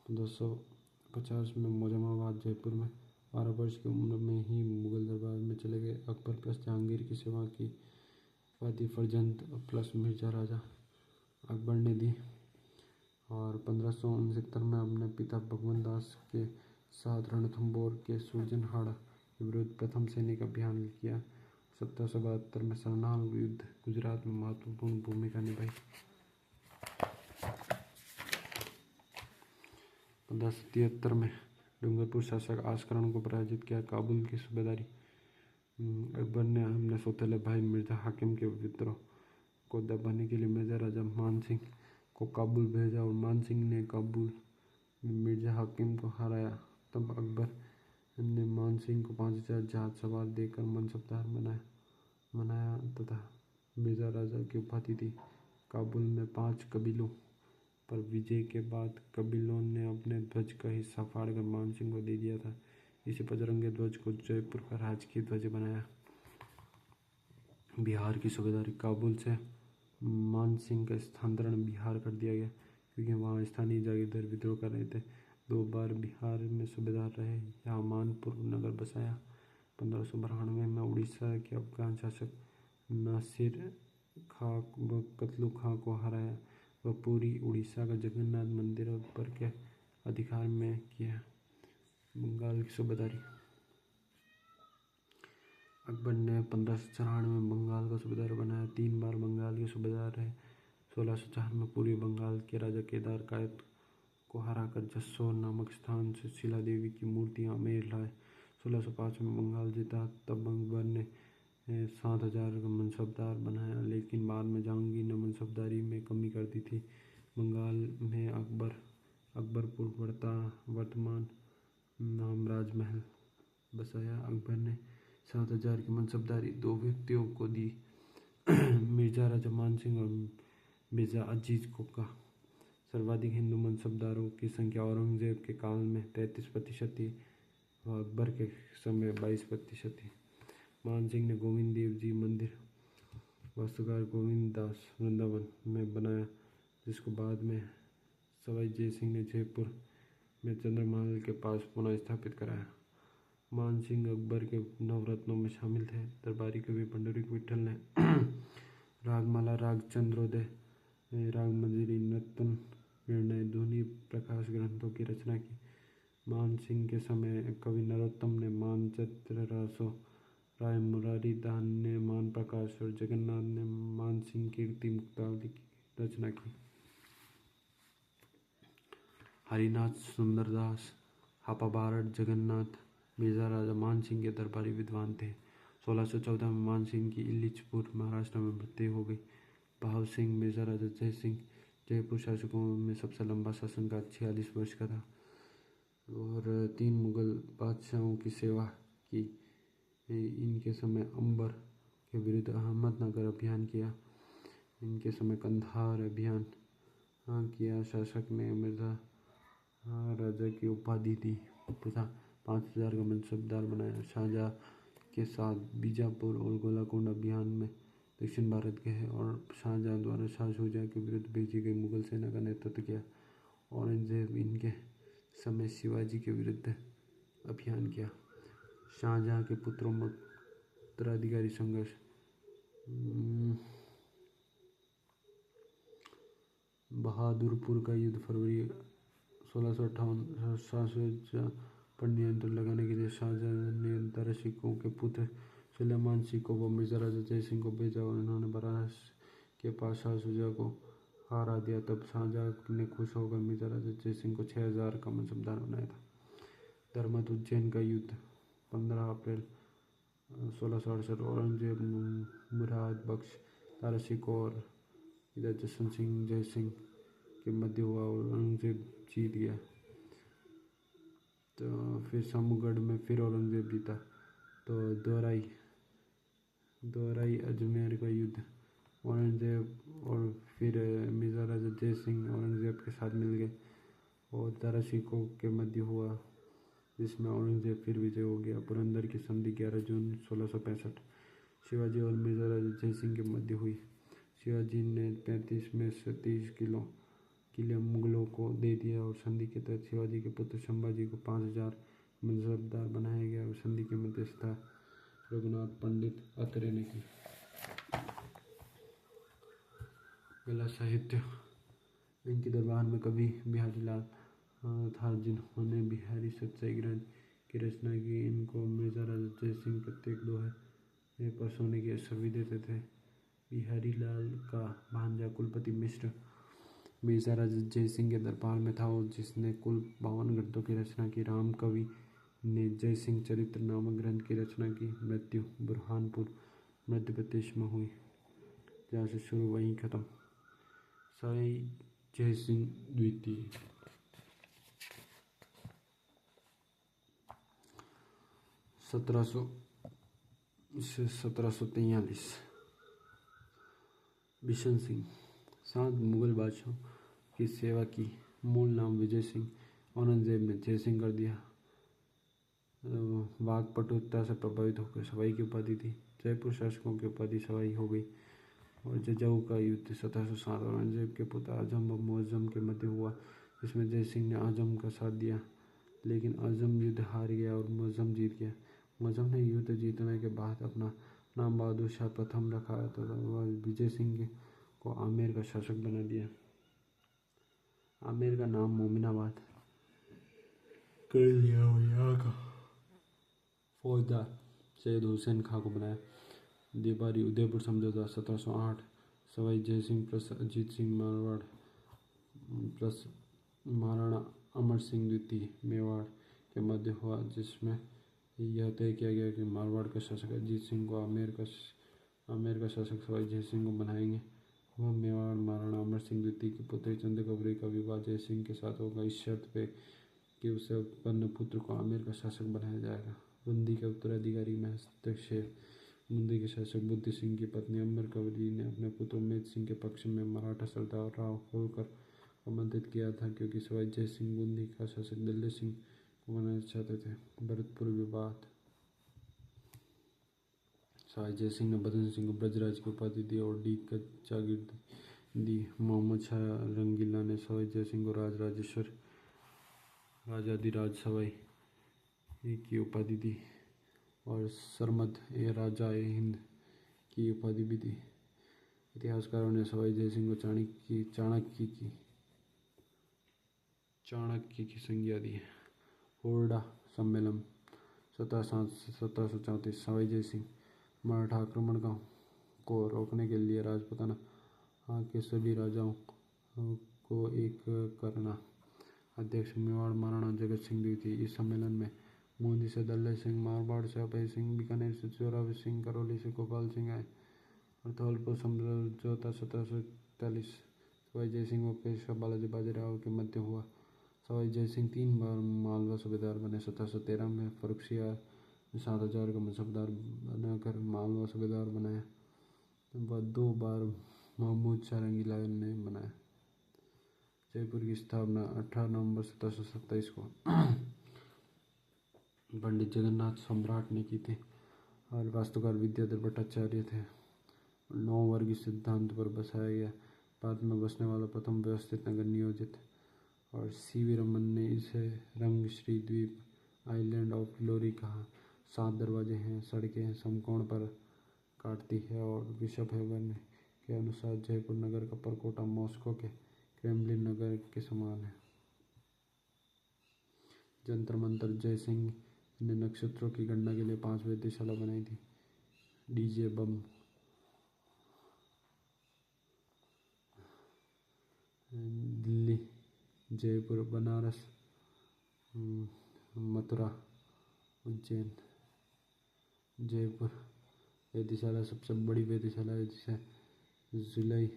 1550 में मोजमाबाद जयपुर में 12 वर्ष की उम्र में ही मुगल दरबार में चले गए। अकबर प्लस जहांगीर की सेवा की उपाधि फर्जंद प्लस मिर्जा राजा अकबर ने दी और 1569 में अपने पिता भगवान दास के साथ रणथंभौर के सूरजनहाड़ के विरुद्ध प्रथम सैनिक अभियान किया। 1772 में सरनाल युद्ध गुजरात में महत्वपूर्ण भूमिका निभाई। 1573 में डूंगरपुर शासक आस्करण को पराजित किया। काबुल की सूबेदारी अकबर ने अपने सौतेले भाई मिर्जा हाकिम के विद्रोह को दबाने के लिए मिर्जा राजा मानसिंह को काबुल भेजा और मानसिंह ने काबुल में मिर्जा हाकिम को हराया। तब अकबर ने मानसिंह को 5,000 जहाज सवार देकर मनसबदार बनाया तथा मिर्जा राजा की उपाधि दी। काबुल में 5 कबीलों पर विजय के बाद कबीलों ने अपने ध्वज का हिस्सा फाड़कर मानसिंह को दे दिया था। इसी पचरंगे ध्वज को जयपुर का राजकीय ध्वज बनाया। बिहार की सूबेदारी काबुल से मानसिंह का स्थानांतरण बिहार कर दिया गया, क्योंकि वहाँ स्थानीय जागीरदार विद्रोह कर रहे थे। 2 बार बिहार में सूबेदार रहे। यहाँ मानपुर नगर बसाया। 1592 में उड़ीसा के अफगान शासक नासिर खां व कतलू खां को हराया व पूरी उड़ीसा का जगन्नाथ मंदिर अकबर के अधिकार में किया। बंगाल की सूबेदारी अकबर ने 1594 में बंगाल का सूबेदार बनाया। 3 बार बंगाल के सूबेदार रहे। 1604 में पूर्वी बंगाल के राजा केदार कायत को हराकर जसोर नामक स्थान से शिला देवी की मूर्तियां आमेर लाए। 1605 में बंगाल जीता। तब अकबर ने 7,000 का मनसबदार बनाया, लेकिन बाद में जहांगीर ने मनसबदारी में कमी कर दी थी। बंगाल में अकबरपुर वर्तमान नाम राजमहल बसाया। अकबर ने 7,000 की मनसबदारी 2 व्यक्तियों को दी, मिर्जा राजा मानसिंह और मिर्जा अजीज कोका। सर्वाधिक हिंदू मनसबदारों की संख्या औरंगजेब के काल में 33% थी व अकबर के समय 22% थी। मानसिंह ने गोविंद देव जी मंदिर वास्तुकार गोविंद दास वृंदावन में बनाया, जिसको बाद में सवाई जय सिंह ने जयपुर में चंद्रमहल के पास पुनः स्थापित कराया। मानसिंह अकबर के नवरत्नों में शामिल थे। दरबारी कवि पंडरीक विठल ने रागमाला, राग चंद्रोदय, राग मंजरी, नर्तन निर्णय, ध्वनि प्रकाश ग्रंथों की रचना की। मानसिंह के समय कवि नरोत्तम ने मानचित्र रासो, राय मुरारी दास ने मान प्रकाश और जगन्नाथ ने मानसिंह कीर्ति मुक्तावली की रचना की। हरिनाथ सुंदरदास, हापा बारड जगन्नाथ मिर्जा राजा मानसिंह के दरबारी विद्वान थे। 1614 में मानसिंह की इलिचपुर महाराष्ट्र में मृत्यु हो गई। भाव सिंह मिर्जा राजा जय सिंह जयपुर शासकों में सबसे लंबा शासनकाल 46 वर्ष का था और 3 मुगल बादशाहों की सेवा की। इनके समय अंबर के विरुद्ध अहमदनगर अभियान किया। इनके समय कंधार अभियान किया। शासक ने मिर्जा राजा की उपाधि दी तथा 5,000 का मनसबदार बनाया। शाहजहाँ के साथ बीजापुर और गोलाकोंड अभियान में दक्षिण भारत गए और शाहजहाँ द्वारा शाह शुजा के विरुद्ध भेजी गई मुगल सेना का नेतृत्व किया। औरंगजेब इनके समय शिवाजी के विरुद्ध अभियान किया। शाहजहाँ के पुत्रों में उत्तराधिकारी संघर्ष बहादुरपुर का युद्ध फरवरी 1658। शाहजहाँ पर नियंत्रण लगाने के लिए शाहजहाँ ने दरा सिखों के पुत्र सुलेमान सिखों व मिर्जा राजा जय सिंह को भेजा और उन्होंने बनारस के पास शाह शुजा को हरा दिया। तब शाहजहाँ ने खुश होकर मिर्जा राजा जय सिंह को 6,000 का मनसबदार बनाया था। धर्मत उज्जैन का युद्ध 15 अप्रैल 1668। औरंगजेब, मुराद बख्श, दारा सिकों और इधर जसवंत सिंह जय सिंह के मध्य हुआ और औरंगजेब जीत गया। तो फिर सामूगढ़ में फिर औरंगजेब जीता। तो दोहराई दोहराई अजमेर का युद्ध। औरंगजेब और फिर मिर्ज़ा राजा जय सिंह औरंगजेब के साथ मिल गए और 12 सिखों के मध्य हुआ, जिसमें औरंगजेब फिर विजय हो गया। पुरंदर की संधि 11 जून 1665 शिवाजी और मिर्ज़ा राजा जय सिंह के मध्य हुई। शिवाजी ने 35 में से 30 किले मुगलों को दे दिया और संधि के तहत शिवाजी के पुत्र संभाजी को 5000 मनसबदार बनाया गया और संधि की मध्यस्थता रघुनाथ पंडित अत्रे ने की। कला साहित्य। इनके दरबार में कवि बिहारी लाल था, जिन्होंने बिहारी सच्चाई ग्रंथ की रचना की। इनको मिर्ज़ा राजा जय सिंह प्रत्येक दोहे पर सोने के छवि देते थे। बिहारी लाल का भांजा कुलपति मिश्र मिर्ज़ा राजा जय सिंह के दरबार में था और जिसने कुल 52 ग्रंथों की रचना की। राम कवि ने जय सिंह चरित्र नामक ग्रंथ की रचना की। मृत्यु बुरहानपुर मध्य प्रदेश में हुई। जहाँ से शुरू वहीं खत्म। सवाई जय सिंह द्वितीय। 1700 से 1743। बिशन सिंह 7 मुगल बादशाहों की सेवा की। मूल नाम विजय सिंह, औरंगजेब ने जय सिंह कर दिया। वाकपटुता से प्रभावित होकर सवाई की उपाधि दी। जयपुर शासकों की उपाधि सवाई हो गई। और जजाऊ का युद्ध 1707 औरंगजेब के पुत्र आजम व मुअज्जम के मध्य हुआ, जिसमें जय सिंह ने आजम का साथ दिया, लेकिन आजम युद्ध हार गया और मुअज्जम जीत गया। मुअज्जम ने युद्ध जीतने के बाद अपना नाम बहादुर शाह प्रथम रखा तथा वह विजय सिंह को आमेर का शासक बना दिया। आमेर का नाम मोमिनाबाद कर दिया और यहाँ का फौजदार सैयद हुसैन खां को बनाया। देवारी उदयपुर समझौता 1708 सवाई जय सिंह प्लस अजीत सिंह मारवाड़ प्लस महाराणा अमर सिंह द्वितीय मेवाड़ के मध्य हुआ, जिसमें यह तय किया गया कि मारवाड़ का शासक अजीत सिंह को आमेर का शासक सवाई जय सिंह को बनाएंगे। वह मेवाड़ महाराणा अमर सिंह द्वितीय के पुत्र चंद्रकबरी का विवाह जय सिंह के साथ होगा, इस शर्त पे कि उसे उत्पन्न पुत्र को आमेर का शासक बनाया जाएगा। बूंदी के उत्तराधिकारी में हस्तक्षेप। बूंदी के शासक बुद्ध सिंह की पत्नी अमर कबरी ने अपने पुत्र उम्मेद सिंह के पक्ष में मराठा सरदार राव होलकर को आमंत्रित किया था, क्योंकि सवाई जय सिंह बूंदी का शासक दिल्ली सिंह को बनाना चाहते थे। भरतपुर विवाद। सवाई जय सिंह ने बदन सिंह को ब्रजराज की उपाधि दी और डी का जागीर दी। मोहम्मद शाह रंगीला ने सवाई जय सिंह को राजराजेश्वर राजाधिराज सवाई की उपाधि दी और सरमद ए राजा ए हिंद की उपाधि भी दी। इतिहासकारों ने सवाई जय सिंह को चाणक्य की संज्ञा दी। होरडा सम्मेलन 1734 सवाई जय सिंह मराठा आक्रमण को रोकने के लिए राजपूताना के सभी राजाओं को एक करना। अध्यक्ष मेवाड़ महाराणा जगत सिंह द्वितीय। इस सम्मेलन में बूंदी से दल्ले सिंह, मारवाड़ से अभय सिंह, बीकानेर से जोरावर सिंह, करौली से गोपाल सिंह आए और धौलपुर समझौता 1741 सवाई जय सिंह व पेशवा बालाजी बाजीराव के मध्य हुआ। सवाई जय सिंह 3 बार मालवा सूबेदार बने। 1713 में फर्रुखसियार में 7000 का मनसबदार बनाकर मालवा सूबेदार बनाया व 2 बार महमूद शाह रंगीला ने बनाया। जयपुर की स्थापना 18 नवंबर 1727 को पंडित जगन्नाथ सम्राट ने की थी और वास्तुकार विद्याधर भट्टाचार्य थे। 9 वर्गीय सिद्धांत पर बसाया गया। भारत में बसने वाला प्रथम व्यवस्थित नगर नियोजित। और सीवी रमन ने इसे रंगश्री द्वीप आइलैंड ऑफ ग्लोरी कहा। 7 दरवाजे हैं, सड़कें समकोण पर काटती है और बिशप हेवन के अनुसार जयपुर नगर का परकोटा मॉस्को के क्रेमलिन नगर के समान है। जंतर मंतर। जय सिंह ने नक्षत्रों की गणना के लिए 5 वेधशाला बनाई थी। डीजे बम। दिल्ली, जयपुर, बनारस, मथुरा, उज्जैन। जयपुर वेधशाला सबसे बड़ी वेधशाला है, जिसे जुलाई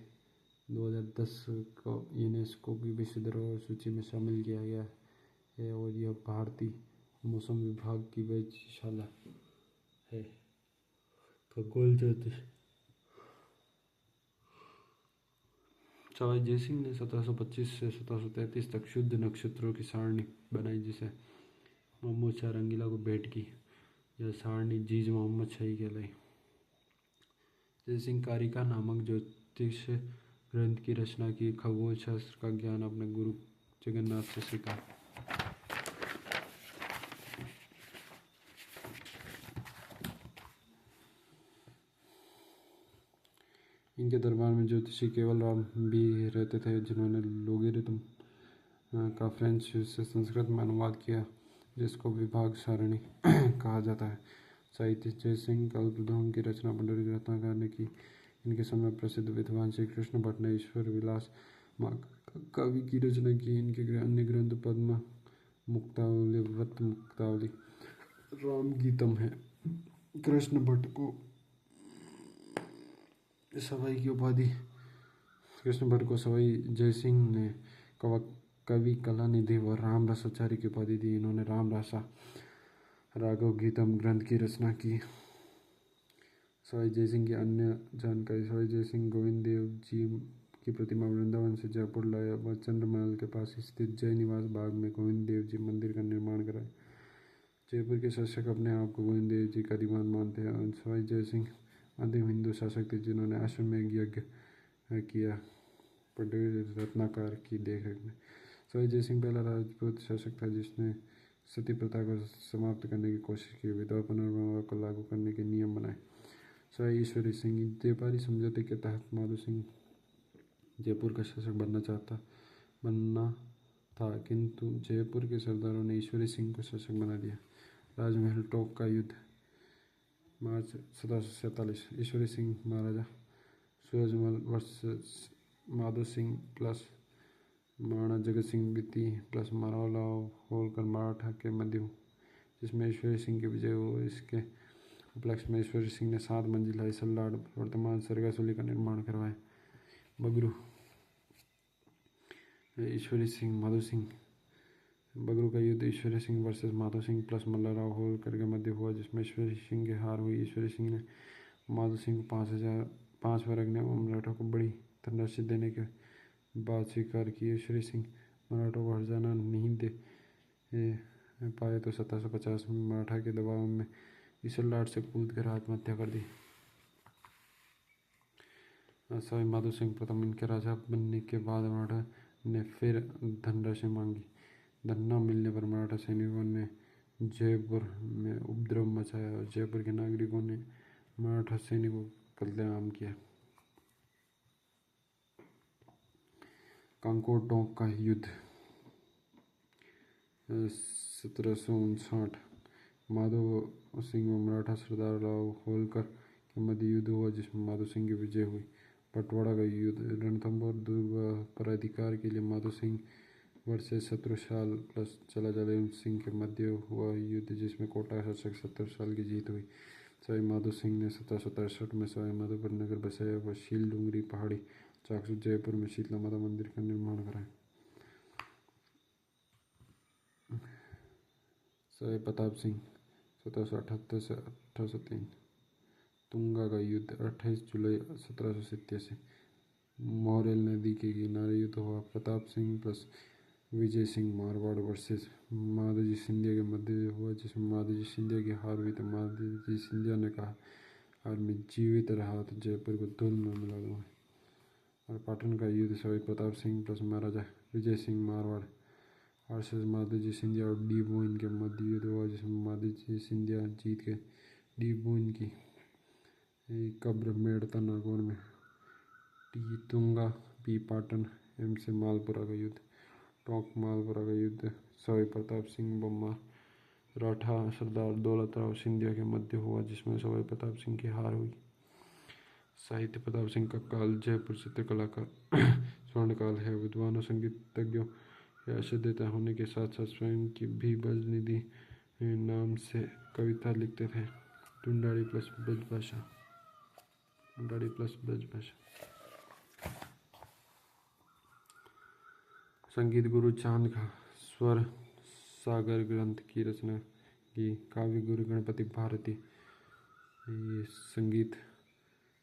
2010 को यूनेस्को की विश्व धरोहर सूची में शामिल किया गया है और यह भारतीय मौसम विभाग की वेधशाला है। खगोल ज्योतिष। सवाई जयसिंह ने 1725 से 1733 तक शुद्ध नक्षत्रों की सारणी बनाई, जिसे मोहम्मद शाह रंगीला को भेंट की। यह सारणी जीज मोहम्मद शाही कहलाई। जयसिंह कारिका नामक ज्योतिष ग्रंथ की रचना की। खगोल शास्त्र का ज्ञान अपने गुरु जगन्नाथ से सीखा। इनके दरबार में ज्योतिषी केवल राम भी रहते थे, जिन्होंने लोगेरिथम का फ्रेंच से संस्कृत में अनुवाद किया, जिसको विभाग सारणी कहा जाता है। साहित्य जयसिंह कल्पद्रुम की रचना पंडित रत्नाकर ने की। इनके समय प्रसिद्ध विद्वान श्री कृष्ण भट्ट ने ईश्वर विलास काव्य की रचना की। इनके अन्य ग्रंथ पद्म मुक्तावली, वट मुक्तावली, राम गीतम है। कृष्ण भट्ट को सवाई की उपाधि कृष्ण भट्ट को सवाई जयसिंह ने कवि कला निधि व राम रसाचार्य की उपाधि दी। इन्होंने राम रसा राघव गीतम ग्रंथ की रचना की। सवाई जयसिंह की अन्य जानकारी। सवाई जयसिंह गोविंद देव जी की प्रतिमा वृंदावन से जयपुर लाया व चंद्रमहल के पास स्थित जय निवास बाग में गोविंद देव जी मंदिर का निर्माण कराया। जयपुर के शासक अपने आप को गोविंद देव जी का दीवान मानते हैं और सवाई जयसिंह आदिम हिंदू शासक थे, जिन्होंने अश्वमेध यज्ञ किया पंडित रत्नाकर की देखरेख में। सवाई जयसिंह पहला राजपूत शासक था जिसने सती प्रथा को समाप्त करने की कोशिश की, विधवा पुनर्विवाह को लागू करने के नियम बनाए। सवाई ईश्वरी सिंह व्यापारी समझौते के तहत माधो सिंह जयपुर का शासक बनना था, किंतु जयपुर के सरदारों ने ईश्वरी सिंह को शासक बना दिया। राजमहल टोक का युद्ध मार्च 1747। ईश्वरी सिंह महाराजा सूरजमल वर्सेस माधो सिंह प्लस महाराणा जगत सिंह द्वितीय प्लस माधवराव होलकर मराठा के मध्य हुआ, जिसमें ईश्वरी सिंह की विजय हुआ। इसके उपलक्ष्य में ईश्वरी सिंह ने 7 मंजिला इसललाड वर्तमान सरगासुली का निर्माण करवाया। बगरू ईश्वरी सिंह माधो सिंह। बगरू का युद्ध ईश्वरी सिंह वर्सेस माधो सिंह प्लस मल्लाराव होलकर के मध्य हुआ, जिसमें ईश्वरी सिंह की हार हुई। ईश्वरी सिंह ने माधो सिंह को 5 वर्ग व मराठों को बड़ी धनराशि देने के बाद स्वीकार की। ईश्वरी सिंह मराठों को हर्जाना नहीं दे पाए तो 1750 में मराठा के दबाव में इसललाड से कूदकर आत्महत्या कर दी। सवाई माधो सिंह प्रथम इनके राजा बनने के बाद मराठा ने फिर धनराशि मांगी। धन न मिलने पर मराठा सैनिकों ने जयपुर में उपद्रव मचाया और जयपुर के नागरिकों ने मराठा सैनिकों का कत्लेआम किया। कांकोर टोंक का युद्ध 1759। माधो सिंह व मराठा सरदार राव होलकर के मध्य युद्ध हुआ, जिसमें माधो सिंह की विजय हुई। पटवाड़ा का युद्ध रणथंभौर दुर्ग पर अधिकार के लिए माधो सिंह वर्सेस शत्रुशाल प्लस चलाजालिम सिंह के मध्य हुआ युद्ध, जिसमें कोटा शासक शत्रुशाल की जीत हुई। सवाई माधो सिंह ने 1763 में सवाई माधोपुर नगर बसाया व शील डूंगरी पहाड़ी चाकसू जयपुर में शीतला माता मंदिर का निर्माण कराया। सवाई प्रताप सिंह 1778 से 1803। तुंगा का युद्ध 28 जुलाई 1787। मोरेल नदी के किनारे युद्ध हुआ। प्रताप सिंह प्लस विजय सिंह मारवाड़ वर्सेस माधोजी सिंधिया के मध्य हुआ, जिसमें माधोजी सिंधिया की हार हुई तो माधोजी सिंधिया ने कहा, अगर मैं जीवित रहा तो जयपुर को धूल में मिला दूंगा। और पाटन का युद्ध सवाई प्रताप सिंह प्लस महाराजा विजय सिंह मारवाड़ वर्सेस माधोजी सिंधिया और डी बोइन के मध्य युद्ध हुआ, जिसमें माधोजी सिंधिया जीत के डी बोइन की कब्र मेड़ता नागौर में। T Tunga P Patan M से मालपुरा का युद्ध। टोंक मालपुरा का युद्ध सवाई प्रताप सिंह व मराठा सरदार दौलतराव सिंधिया के मध्य हुआ, जिसमें सवाई प्रताप सिंह की हार हुई। साहित्य प्रताप सिंह का काल जयपुर चित्रकला का स्वर्णकाल है। विद्वानों संगीतज्ञों या अशुद्धता होने के साथ साथ स्वयं की भी बजनिधि नाम से कविता लिखते थे। टुंडाड़ी प्लस ब्रजभाषा। संगीत गुरु चांद का स्वर सागर ग्रंथ की रचना की। काव्य गुरु गणपति भारती ये संगीत,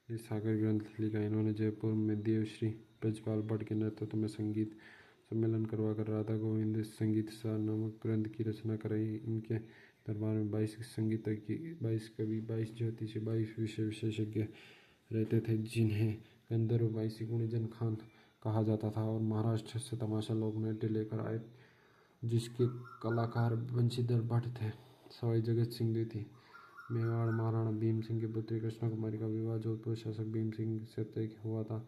ये सागर ग्रंथ लिखा इन्होंने। जयपुर में देवश्री ब्रजपाल भट्ट के नेतृत्व में संगीत सम्मेलन करवाकर राधा गोविंद संगीत सार नामक ग्रंथ की रचना कराई। इनके दरबार में 22 संगीतज्ञ, 22 कवि, 22 ज्योतिषी, 22 विषय विशेषज्ञ रहते थे, जिन्हें गंधर्व 22 गुणीजन खान कहा जाता था, और महाराष्ट्र से तमाशा लोक नृत्य लेकर आए, जिसके कलाकार बंशीधर भट्ट थे। सवाई जगत सिंह द्वितीय। मेवाड़ महाराणा भीम सिंह की पुत्री कृष्णा कुमारी का विवाह जोधपुर शासक भीम सिंह से तय हुआ था,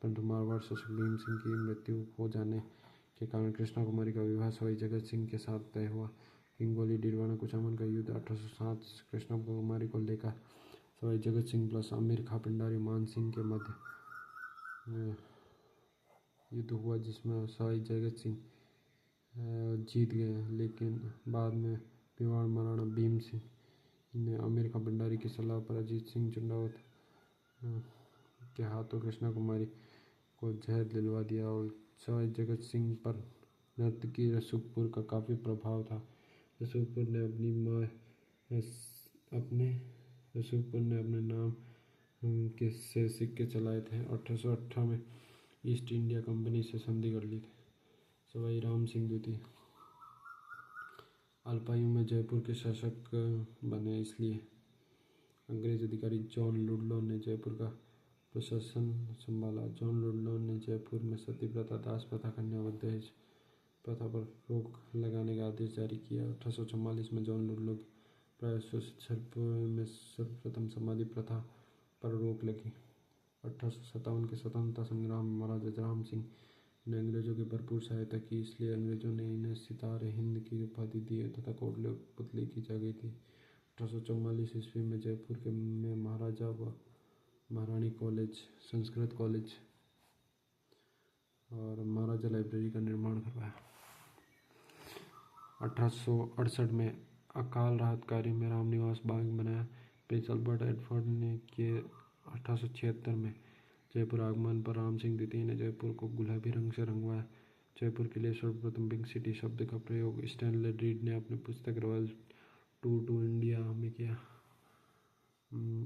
परंतु मारवाड़ शासक भीम सिंह की मृत्यु हो जाने के कारण कृष्णा कुमारी का विवाह सवाई जगत सिंह के साथ तय हुआ। हिंगोली डीरवाना कुचामन का युद्ध 1807 कृष्णा कुमारी को लेकर सवाई जगत सिंह प्लस अमीर खां पिंडारी मान सिंह के मध्य युद्ध हुआ, जिसमें सवाई जगत सिंह जीत गए, लेकिन बाद में मेवाड़ महाराणा भीम सिंह ने अमीर खां भंडारी की सलाह पर अजीत सिंह चंडावत के हाथों कृष्णा कुमारी को जहर दिलवा दिया, और सवाई जगत सिंह पर नर्तकी रसूखपुर का काफ़ी प्रभाव था। रसूखपुर ने अपने नाम के से सिक्के चलाए थे। 1818 में ईस्ट इंडिया कंपनी से संधि कर ली थी। सवाई राम सिंह द्वितीय अल्पायु में जयपुर के शासक बने, इसलिए अंग्रेज अधिकारी जॉन लुडलो ने जयपुर का प्रशासन संभाला। जॉन लुडलो ने जयपुर में सती प्रथा, दास प्रथा, कन्या दहेज प्रथा पर रोक लगाने का आदेश जारी किया। 1844 में जॉन लुडलो की प्रायोजित जयपुर में सर्वप्रथम समाधि प्रथा पर रोक लगी। 1857 के स्वतंत्रता संग्राम में महाराजा राम सिंह ने अंग्रेजों की भरपूर सहायता की, इसलिए अंग्रेजों ने इन्हें सितारे हिंद की उपाधि दी तथा कोटले पुतली की जगह थी। 1844 ईस्वी में जयपुर में महाराजा व महारानी कॉलेज, संस्कृत कॉलेज और महाराजा लाइब्रेरी का निर्माण करवाया। 1868 में अकाल राहत कार्य में रामनिवास बाग बनाया। प्रिंस अल्बर्ट एडवर्ड ने के 1876 में जयपुर आगमन पर राम सिंह द्वितीय ने जयपुर को गुलाबी रंग से रंगवाया। जयपुर के लिए सर्वप्रथम पिंक सिटी शब्द का प्रयोग स्टैनले रीड ने अपनी पुस्तक रॉयल टूर टू इंडिया में किया।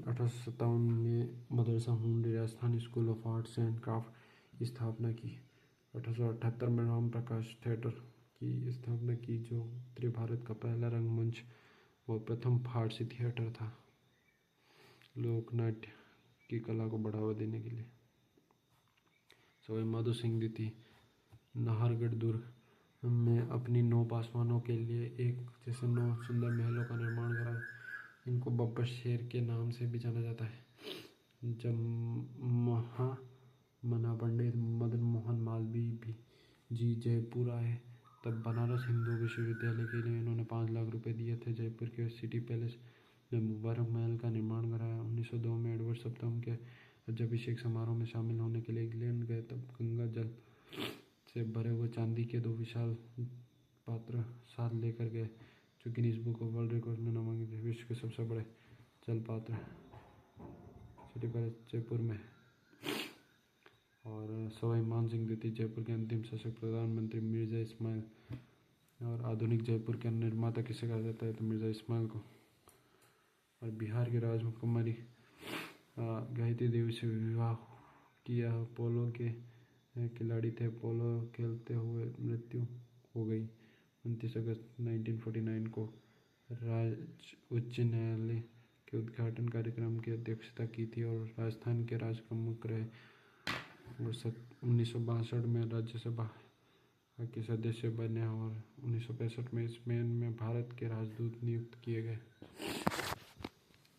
1857 में मदरसा हुंडी Rajasthan school of arts and craft की स्थापना की। 1878 में राम प्रकाश थिएटर की स्थापना की, जो उत्तरी भारत का पहला रंगमंच व प्रथम फारसी थिएटर था, लोकनाट्य की कला को बढ़ावा देने के लिए। सवाई माधो सिंह द्वितीय नाहरगढ़ दुर्ग में अपनी 9 पासवानों के लिए एक जैसे 9 सुंदर महलों का निर्माण कराया। इनको बब्बर शेर के नाम से भी जाना जाता है। जब महामना पंडित मदन मोहन मालवीय भी जी जयपुर आए, तब बनारस हिंदू विश्वविद्यालय के लिए इन्होंने 5 लाख रुपए दिए थे। जयपुर के सिटी पैलेस में मुबारक महल का निर्माण कराया। 1902 में एडवर्ड सप्तम के राज्याभिषेक समारोह में शामिल होने के लिए इंग्लैंड गए, तब गंगा जल से भरे हुए चांदी के 2 विशाल पात्र साथ लेकर गए, जो Guinness book of world record में नामांकित है। विश्व के सबसे बड़े जल पात्र सिटी पैलेस जयपुर में। और सवाई मान सिंह द्वितीय जयपुर के अंतिम शासक प्रधानमंत्री मिर्जा इस्माइल, और आधुनिक जयपुर के निर्माता किसे कहा जाता है, तो मिर्जा इस्माइल को। और बिहार के राजकुमारी गायत्री देवी से विवाह किया। पोलो के खिलाड़ी थे। पोलो खेलते हुए मृत्यु हो गई। 29 अगस्त 1949 को उच्च न्यायालय के उद्घाटन कार्यक्रम की अध्यक्षता की थी और राजस्थान के राजप्रमुख रहे। 1962 में राज्यसभा के सदस्य बने और 1965 में स्पेन में भारत के राजदूत नियुक्त किए गए।